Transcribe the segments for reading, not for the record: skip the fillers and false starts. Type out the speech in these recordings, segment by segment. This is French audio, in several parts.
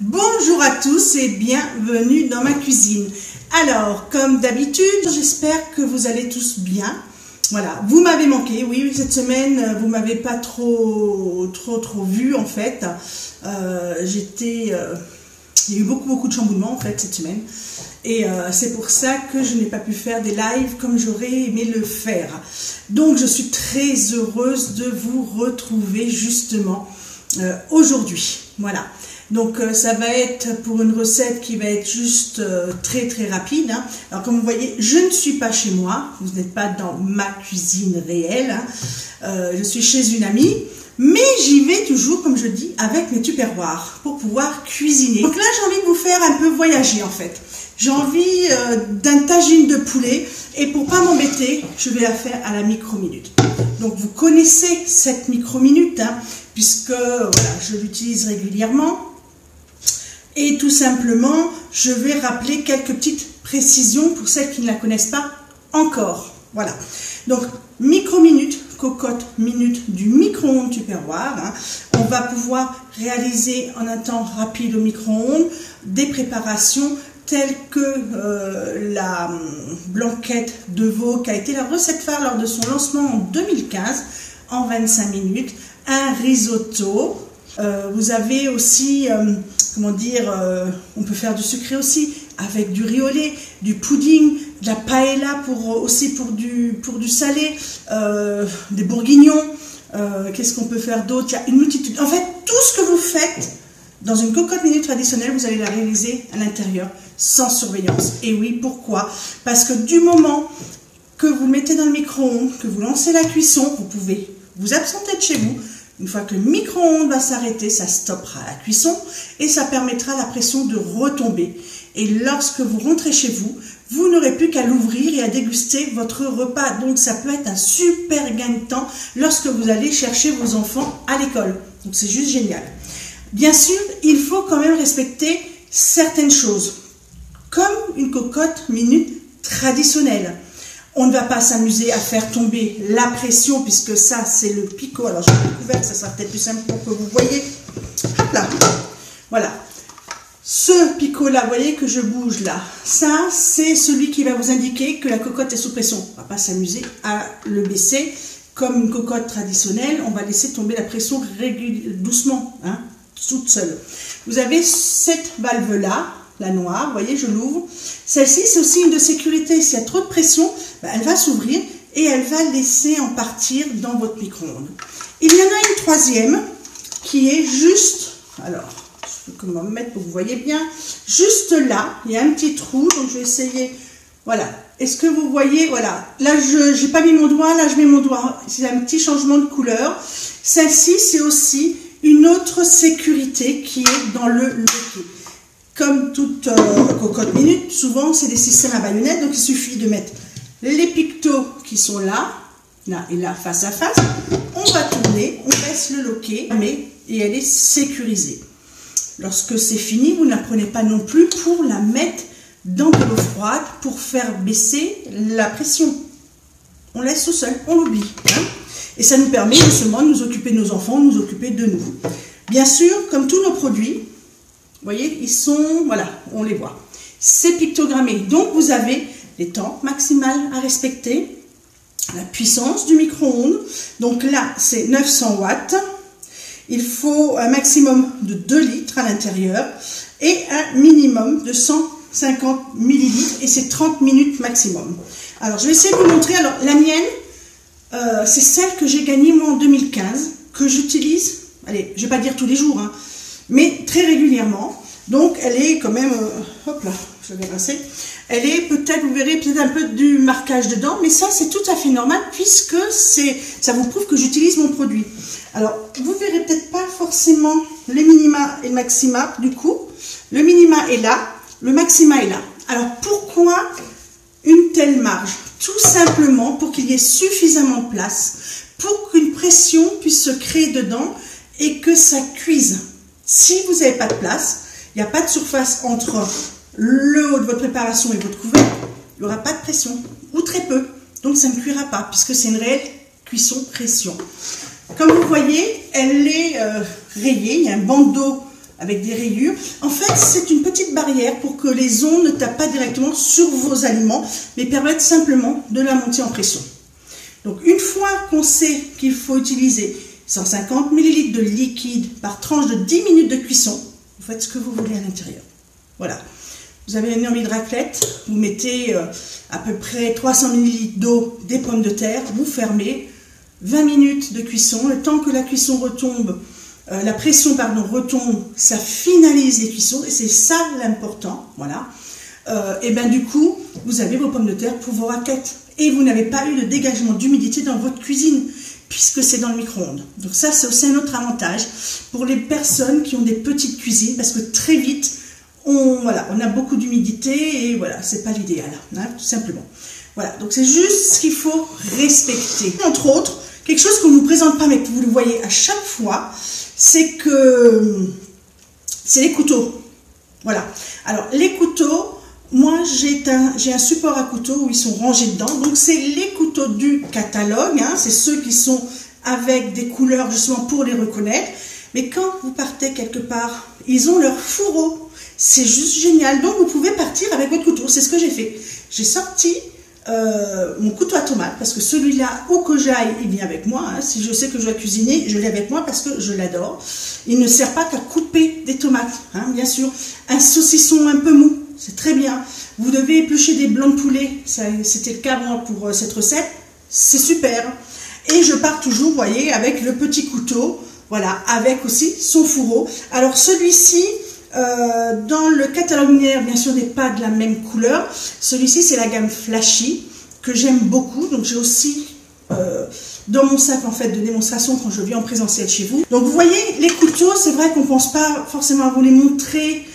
Bonjour à tous et bienvenue dans ma cuisine. Alors, comme d'habitude, j'espère que vous allez tous bien. Voilà, vous m'avez manqué, oui, cette semaine, vous m'avez pas trop vu en fait. Il y a eu beaucoup de chamboulements en fait cette semaine. Et c'est pour ça que je n'ai pas pu faire des lives comme j'aurais aimé le faire. Donc je suis très heureuse de vous retrouver justement aujourd'hui. Voilà. Donc ça va être pour une recette qui va être juste très rapide. Hein. Alors comme vous voyez, je ne suis pas chez moi, vous n'êtes pas dans ma cuisine réelle. Hein. Je suis chez une amie, mais j'y vais toujours, comme je dis, avec mes tupperwares pour pouvoir cuisiner. Donc là, j'ai envie de vous faire un peu voyager en fait. J'ai envie d'un tagine de poulet et pour pas m'embêter, je vais la faire à la micro-minute. Donc vous connaissez cette micro-minute, hein, puisque voilà, je l'utilise régulièrement. Et tout simplement, je vais rappeler quelques petites précisions pour celles qui ne la connaissent pas encore. Voilà. Donc, micro-minute, cocotte minute du micro-ondes Tupperware. Hein. On va pouvoir réaliser en un temps rapide au micro-ondes des préparations telles que la blanquette de veau qui a été la recette phare lors de son lancement en 2015 en 25 minutes. Un risotto. Vous avez aussi, comment dire, on peut faire du sucré aussi, avec du riz au lait, du pudding, de la paella aussi pour du salé, des bourguignons, qu'est-ce qu'on peut faire d'autre? Il y a une multitude. En fait, tout ce que vous faites dans une cocotte minute traditionnelle, vous allez la réaliser à l'intérieur, sans surveillance. Et oui, pourquoi? Parce que du moment que vous mettez dans le micro-ondes, que vous lancez la cuisson, vous pouvez vous absenter de chez vous. Une fois que le micro-ondes va s'arrêter, ça stoppera la cuisson et ça permettra à la pression de retomber. Et lorsque vous rentrez chez vous, vous n'aurez plus qu'à l'ouvrir et à déguster votre repas. Donc ça peut être un super gain de temps lorsque vous allez chercher vos enfants à l'école. Donc c'est juste génial. Bien sûr, il faut quand même respecter certaines choses, comme une cocotte minute traditionnelle. On ne va pas s'amuser à faire tomber la pression puisque ça c'est le picot. Alors je vais le couvercle, ça sera peut-être plus simple pour que vous voyez. Hop là, voilà. Ce picot là, vous voyez que je bouge là. Ça c'est celui qui va vous indiquer que la cocotte est sous pression. On ne va pas s'amuser à le baisser comme une cocotte traditionnelle. On va laisser tomber la pression doucement, hein, toute seule. Vous avez cette valve là. La noire, vous voyez, je l'ouvre. Celle-ci, c'est aussi une de sécurité. S'il y a trop de pression, ben, elle va s'ouvrir et elle va laisser en partir dans votre micro-ondes. Il y en a une troisième qui est juste, alors, je peux comment me mettre pour que vous voyez bien, juste là, il y a un petit trou, donc je vais essayer, voilà. Est-ce que vous voyez, voilà, là, je n'ai pas mis mon doigt, là, je mets mon doigt. C'est un petit changement de couleur. Celle-ci, c'est aussi une autre sécurité qui est dans le loquet. Comme toute cocotte minute, souvent c'est des systèmes à baïonnette, donc il suffit de mettre les pictos qui sont là et là, face à face. On va tourner, on baisse le loquet, et elle est sécurisée. Lorsque c'est fini, vous ne la prenez pas non plus pour la mettre dans de l'eau froide pour faire baisser la pression. On laisse tout seul, on l'oublie. Hein, et ça nous permet justement de nous occuper de nos enfants, de nous occuper de nous. Bien sûr, comme tous nos produits, vous voyez, ils sont, voilà, on les voit. C'est pictogrammé. Donc, vous avez les temps maximales à respecter, la puissance du micro-ondes. Donc là, c'est 900 watts. Il faut un maximum de 2 litres à l'intérieur et un minimum de 150 millilitres et c'est 30 minutes maximum. Alors, je vais essayer de vous montrer. Alors, la mienne, c'est celle que j'ai gagnée moi en 2015, que j'utilise, allez, je ne vais pas dire tous les jours, hein, mais très régulièrement. Donc elle est quand même, hop là, je vais rincer, elle est peut-être, vous verrez peut-être un peu du marquage dedans, mais ça c'est tout à fait normal puisque ça vous prouve que j'utilise mon produit. Alors vous verrez peut-être pas forcément les minima et le maxima du coup, le minima est là, le maxima est là. Alors pourquoi une telle marge? Tout simplement pour qu'il y ait suffisamment de place pour qu'une pression puisse se créer dedans et que ça cuise. Si vous n'avez pas de place, il n'y a pas de surface entre le haut de votre préparation et votre couvercle, il n'y aura pas de pression, ou très peu. Donc ça ne cuira pas, puisque c'est une réelle cuisson pression. Comme vous voyez, elle est rayée, il y a un bandeau avec des rayures. En fait, c'est une petite barrière pour que les ondes ne tapent pas directement sur vos aliments, mais permettent simplement de la monter en pression. Donc, une fois qu'on sait qu'il faut utiliser 150 ml de liquide par tranche de 10 minutes de cuisson, vous faites ce que vous voulez à l'intérieur. Voilà. Vous avez une envie de raclette, vous mettez à peu près 300 ml d'eau, des pommes de terre, vous fermez, 20 minutes de cuisson, le temps que la cuisson retombe, la pression retombe, ça finalise les cuissons et c'est ça l'important, voilà. Et bien du coup, vous avez vos pommes de terre pour vos raclettes et vous n'avez pas eu de dégagement d'humidité dans votre cuisine puisque c'est dans le micro-ondes. Donc ça, c'est aussi un autre avantage pour les personnes qui ont des petites cuisines parce que très vite, on a beaucoup d'humidité et voilà, c'est pas l'idéal, hein, tout simplement. Voilà, donc c'est juste ce qu'il faut respecter. Entre autres, quelque chose qu'on ne vous présente pas mais que vous le voyez à chaque fois, c'est les couteaux. Voilà. Alors, les couteaux, moi j'ai un support à couteaux où ils sont rangés dedans. Donc, c'est les couteaux du catalogue, hein, c'est ceux qui sont avec des couleurs justement pour les reconnaître. Mais quand vous partez quelque part, ils ont leur fourreau. C'est juste génial. Donc, vous pouvez partir avec votre couteau. C'est ce que j'ai fait. J'ai sorti mon couteau à tomate parce que celui-là, où que j'aille, il vient avec moi, hein. Si je sais que je dois cuisiner, je l'ai avec moi parce que je l'adore. Il ne sert pas qu'à couper des tomates, hein, bien sûr. Un saucisson un peu mou, c'est très bien. Vous devez éplucher des blancs de poulet, c'était le cas moi pour cette recette, c'est super. Et je pars toujours, vous voyez, avec le petit couteau, voilà, avec aussi son fourreau. Alors celui-ci, dans le catalogue linéaire, bien sûr, n'est pas de la même couleur. Celui-ci, c'est la gamme Flashy, que j'aime beaucoup. Donc, j'ai aussi dans mon sac, en fait, de démonstration quand je viens en présentiel chez vous. Donc, vous voyez, les couteaux, c'est vrai qu'on ne pense pas forcément à vous les montrer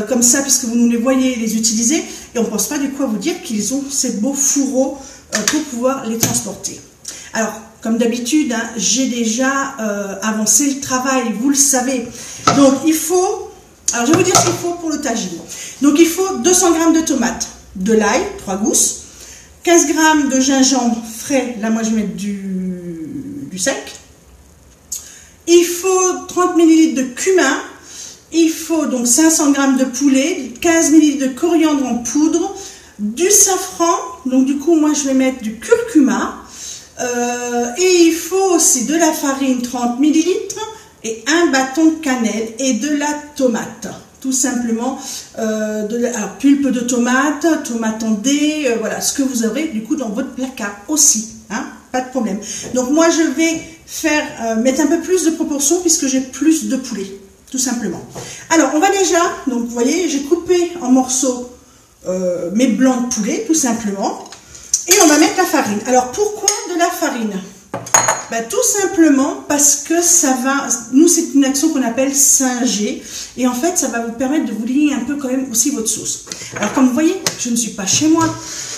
comme ça, puisque vous nous les voyez les utiliser. Et on ne pense pas du coup à vous dire qu'ils ont ces beaux fourreaux pour pouvoir les transporter. Alors, comme d'habitude, hein, j'ai déjà avancé le travail, vous le savez. Donc, il faut... Alors, je vais vous dire ce qu'il faut pour le tagine. Donc, il faut 200 g de tomates, de l'ail, 3 gousses, 15 g de gingembre frais, là, moi, je vais mettre du sec. Il faut 30 ml de cumin. Il faut donc 500 g de poulet, 15 ml de coriandre en poudre, du safran. Donc, du coup, moi, je vais mettre du curcuma. Et il faut aussi de la farine, 30 ml. Et un bâton de cannelle et de la tomate, tout simplement, alors pulpe de tomate, tomate en dés, voilà, ce que vous aurez du coup dans votre placard aussi, hein, pas de problème. Donc moi je vais mettre un peu plus de proportion puisque j'ai plus de poulet, tout simplement. Alors on va déjà, donc vous voyez, j'ai coupé en morceaux mes blancs de poulet, tout simplement, et on va mettre la farine. Alors pourquoi de la farine ? Ben, tout simplement parce que ça va, nous c'est une action qu'on appelle singer et en fait ça va vous permettre de vous lier un peu quand même aussi votre sauce. Alors comme vous voyez, je ne suis pas chez moi,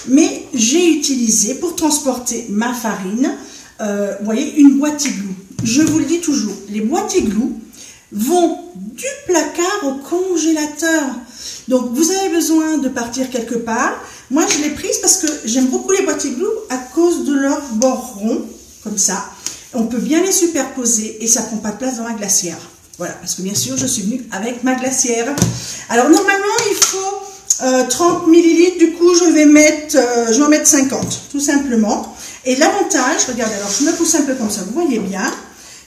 mais j'ai utilisé pour transporter ma farine, vous voyez, une boîte igloo. Je vous le dis toujours, les boîtes igloo vont du placard au congélateur. Donc vous avez besoin de partir quelque part. Moi je l'ai prise parce que j'aime beaucoup les boîtes igloo à cause de leur bord rond, comme ça. On peut bien les superposer et ça prend pas de place dans la glacière. Voilà, parce que bien sûr, je suis venue avec ma glacière. Alors, normalement, il faut 30 ml. Du coup, je vais en mettre 50, tout simplement. Et l'avantage, regardez, alors je me pousse un peu comme ça, vous voyez bien,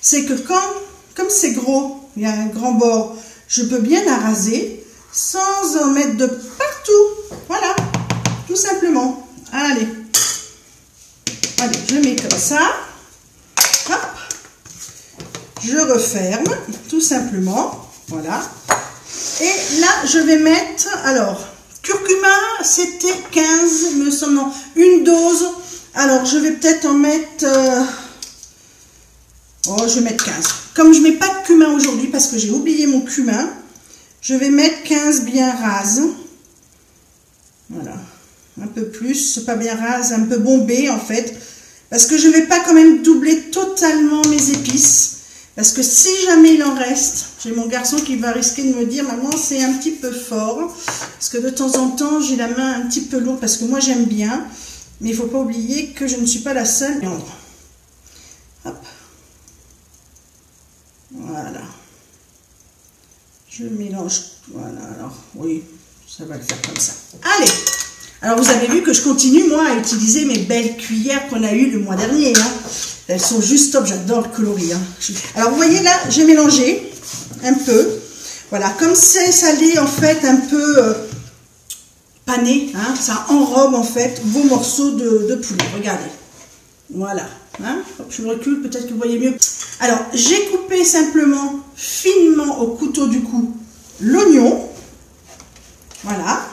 c'est que comme c'est gros, il y a un grand bord, je peux bien la raser sans en mettre de partout. Voilà, tout simplement. Allez, je mets comme ça. Hop, je referme tout simplement, voilà. Et là, je vais mettre, alors, curcuma, c'était 15, me semble, non, une dose. Alors, je vais peut-être en mettre, je vais mettre 15. Comme je ne mets pas de cumin aujourd'hui, parce que j'ai oublié mon cumin, je vais mettre 15 bien rase. Voilà, un peu plus, pas bien rase, un peu bombé en fait. Parce que je ne vais pas quand même doubler totalement mes épices. Parce que si jamais il en reste, j'ai mon garçon qui va risquer de me dire « Maman, c'est un petit peu fort. » Parce que de temps en temps, j'ai la main un petit peu lourde parce que moi, j'aime bien. Mais il ne faut pas oublier que je ne suis pas la seule. Hop. Voilà. Je mélange. Voilà, alors oui, ça va le faire comme ça. Allez! Alors vous avez vu que je continue moi à utiliser mes belles cuillères qu'on a eues le mois dernier. Hein. Elles sont juste top, j'adore le coloris. Hein. Alors vous voyez là, j'ai mélangé un peu. Voilà, comme c'est salé en fait un peu pané, hein, ça enrobe en fait vos morceaux de poulet. Regardez. Voilà. Hein. Hop, je me recule, peut-être que vous voyez mieux. Alors j'ai coupé simplement finement au couteau du cou l'oignon. Voilà.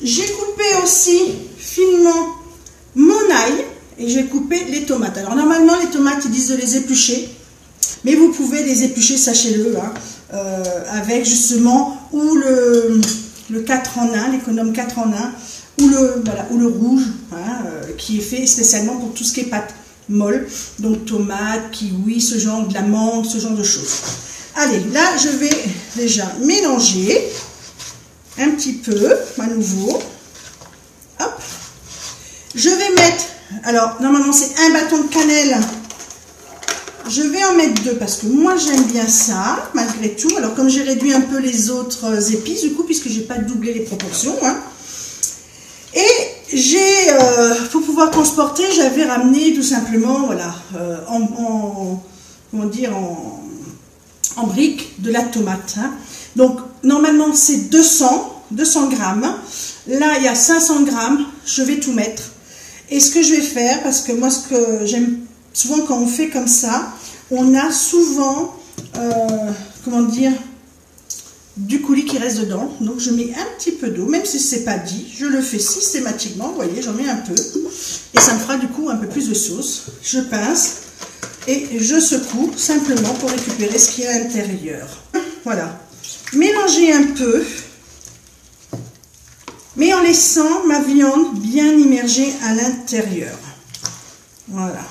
J'ai coupé aussi finement mon ail et j'ai coupé les tomates. Alors normalement les tomates ils disent de les éplucher, mais vous pouvez les éplucher, sachez-le, hein, avec justement ou le 4 en 1, l'économe 4 en 1, ou le rouge, hein, qui est fait spécialement pour tout ce qui est pâte molle, donc tomates, kiwi, ce genre de la mangue, ce genre de choses. Allez, là je vais déjà mélanger un petit peu, à nouveau. Hop. Je vais mettre, alors normalement c'est un bâton de cannelle. Je vais en mettre 2 parce que moi j'aime bien ça, malgré tout. Alors comme j'ai réduit un peu les autres épices, du coup, puisque j'ai pas doublé les proportions. Hein. Et j'ai, pour pouvoir transporter, j'avais ramené tout simplement, voilà, comment dire, en briques de la tomate. Hein. Donc normalement c'est 200 grammes. Là il y a 500 grammes. Je vais tout mettre. Et ce que je vais faire, parce que moi ce que j'aime souvent quand on fait comme ça, on a souvent, comment dire, du coulis qui reste dedans. Donc je mets un petit peu d'eau, même si c'est pas dit. Je le fais systématiquement. Vous voyez, j'en mets un peu. Et ça me fera du coup un peu plus de sauce. Je pince et je secoue simplement pour récupérer ce qu'il y a à l'intérieur. Voilà. Mélanger un peu, mais en laissant ma viande bien immergée à l'intérieur. Voilà.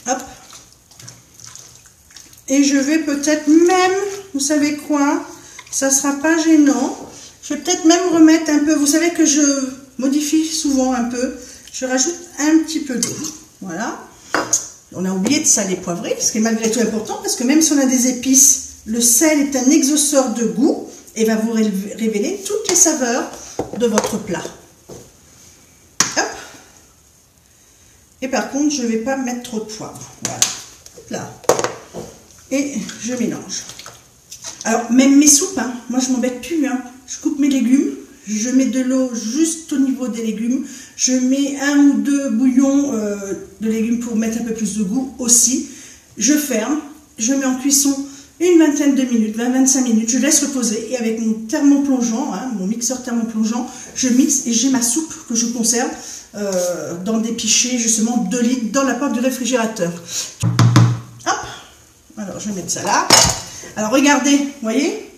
Hop. Et je vais peut-être même, vous savez quoi, ça sera pas gênant. Je vais peut-être même remettre un peu, vous savez que je modifie souvent un peu. Je rajoute un petit peu d'eau. Voilà. On a oublié de saler, poivrer, ce qui est malgré tout important, parce que même si on a des épices, le sel est un exauceur de goût et va vous révéler toutes les saveurs de votre plat. Hop. Et par contre, je ne vais pas mettre trop de poivre. Voilà. Hop là. Et je mélange. Alors, même mes soupes, hein, moi je m'embête plus. Hein. Je coupe mes légumes, je mets de l'eau juste au niveau des légumes. Je mets 1 ou 2 bouillons de légumes pour mettre un peu plus de goût aussi. Je ferme, je mets en cuisson une vingtaine de minutes, 20-25 minutes, je laisse reposer et avec mon thermoplongeant, hein, mon mixeur thermoplongeant, je mixe et j'ai ma soupe que je conserve dans des pichets justement 2 litres dans la porte du réfrigérateur. Hop, alors je vais mettre ça là. Alors regardez, vous voyez?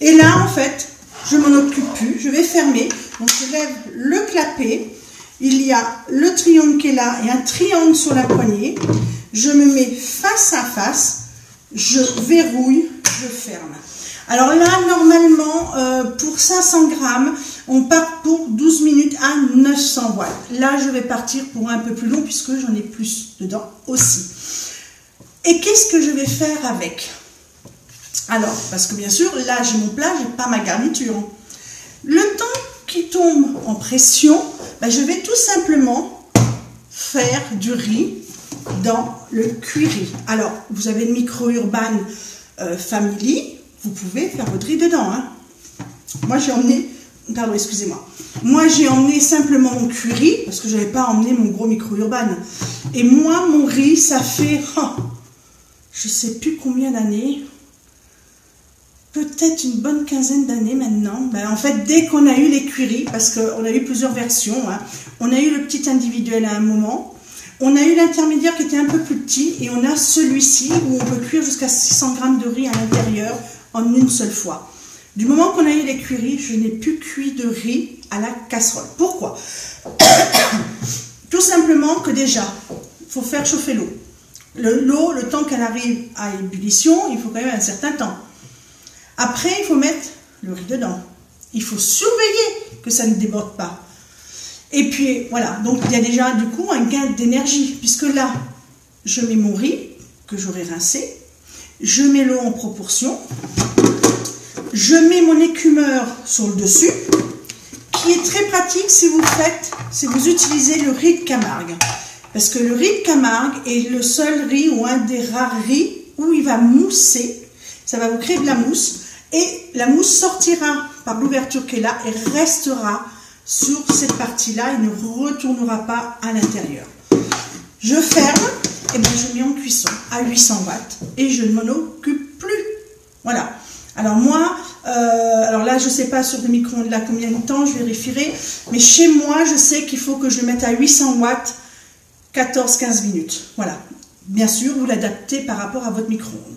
Et là en fait, je m'en occupe plus, je vais fermer. Donc je lève le clapet, il y a le triangle qui est là et un triangle sur la poignée. Je me mets face à face. Je verrouille, je ferme. Alors là, normalement, pour 500 grammes, on part pour 12 minutes à 900 watts. Là, je vais partir pour un peu plus long puisque j'en ai plus dedans aussi. Et qu'est-ce que je vais faire avec? Alors, parce que bien sûr, là, j'ai mon plat, j'ai pas ma garniture. Le temps qui tombe en pression, ben, je vais tout simplement faire du riz dans le cuiri. Alors, vous avez le micro-urban Family, vous pouvez faire votre riz dedans. Hein. Moi, j'ai emmené, pardon, excusez-moi. Moi, j'ai emmené simplement mon cuiri parce que je n'avais pas emmené mon gros micro-urban. Et moi, mon riz, ça fait, je ne sais plus combien d'années, peut-être une bonne quinzaine d'années maintenant. Ben, en fait, dès qu'on a eu les cuiris, parce qu'on a eu plusieurs versions, hein, on a eu le petit individuel à un moment. On a eu l'intermédiaire qui était un peu plus petit et on a celui-ci où on peut cuire jusqu'à 600 grammes de riz à l'intérieur en une seule fois. Du moment qu'on a eu les cuiris, je n'ai plus cuit de riz à la casserole. Pourquoi? Tout simplement que déjà, il faut faire chauffer l'eau. L'eau, le temps qu'elle arrive à ébullition, il faut quand même un certain temps. Après, il faut mettre le riz dedans. Il faut surveiller que ça ne déborde pas. Et puis voilà, donc il y a déjà du coup un gain d'énergie, puisque là, je mets mon riz que j'aurai rincé, Je mets l'eau en proportion. Je mets mon écumeur sur le dessus, qui est très pratique si vous utilisez le riz de Camargue. Parce que le riz de Camargue est le seul riz ou un des rares riz où il va mousser. Ça va vous créer de la mousse. Et la mousse sortira par l'ouverture qui est là et restera sur cette partie-là et ne retournera pas à l'intérieur. Je ferme et bien je mets en cuisson à 800 watts et je ne m'en occupe plus. Voilà. Alors moi, alors là je ne sais pas sur le micro-ondes là combien de temps, je vérifierai. Mais chez moi, je sais qu'il faut que je le mette à 800 watts 14-15 minutes. Voilà. Bien sûr, vous l'adaptez par rapport à votre micro-ondes.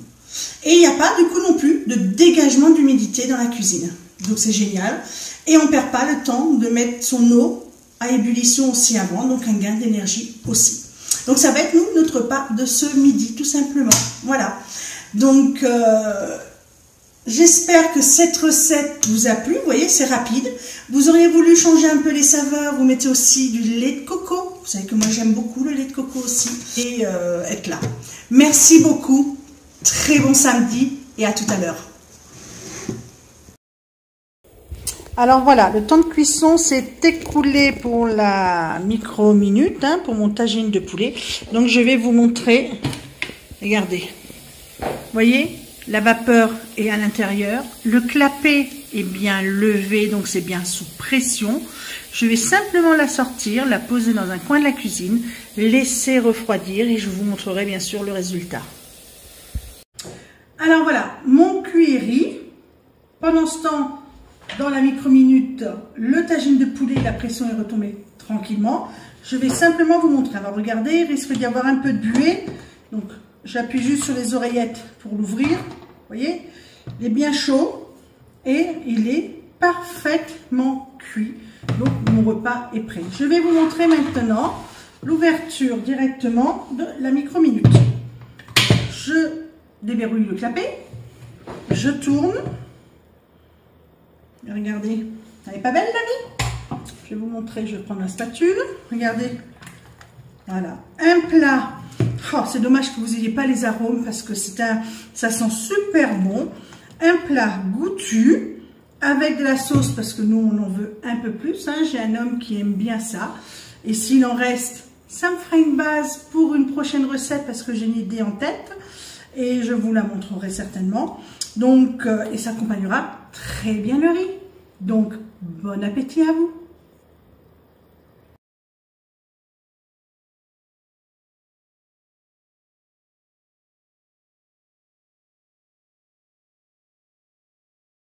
Et il n'y a pas du coup non plus de dégagement d'humidité dans la cuisine. Donc c'est génial. Et on ne perd pas le temps de mettre son eau à ébullition aussi avant. Donc un gain d'énergie aussi. Donc ça va être notre repas de ce midi tout simplement. Voilà. Donc j'espère que cette recette vous a plu. Vous voyez, c'est rapide. Vous auriez voulu changer un peu les saveurs. Vous mettez aussi du lait de coco. Vous savez que moi j'aime beaucoup le lait de coco aussi. Et être là. Merci beaucoup. Très bon samedi et à tout à l'heure. Alors voilà, le temps de cuisson s'est écoulé pour la micro-minute, hein, pour mon tagine de poulet. Donc je vais vous montrer, regardez, vous voyez, la vapeur est à l'intérieur, le clapet est bien levé, donc c'est bien sous pression. Je vais simplement la sortir, la poser dans un coin de la cuisine, laisser refroidir et je vous montrerai bien sûr le résultat. Alors voilà, mon cuit est rit. Pendant ce temps, dans la micro-minute, le tagine de poulet, la pression est retombée tranquillement. Je vais simplement vous montrer. Alors regardez, il risque d'y avoir un peu de buée. Donc j'appuie juste sur les oreillettes pour l'ouvrir. Vous voyez, il est bien chaud et il est parfaitement cuit. Donc mon repas est prêt. Je vais vous montrer maintenant l'ouverture directement de la micro-minute. Je déverrouille le clapet, je tourne. Regardez, elle n'est pas belle la vie? Je vais vous montrer, je vais prendre la spatule. Regardez, voilà, un plat. Oh, c'est dommage que vous n'ayez pas les arômes parce que ça sent super bon. Un plat goûtu avec de la sauce parce que nous on en veut un peu plus. Hein. J'ai un homme qui aime bien ça. Et s'il en reste, ça me fera une base pour une prochaine recette parce que j'ai une idée en tête. Et je vous la montrerai certainement. Donc, et ça accompagnera très bien le riz. Donc, bon appétit à vous!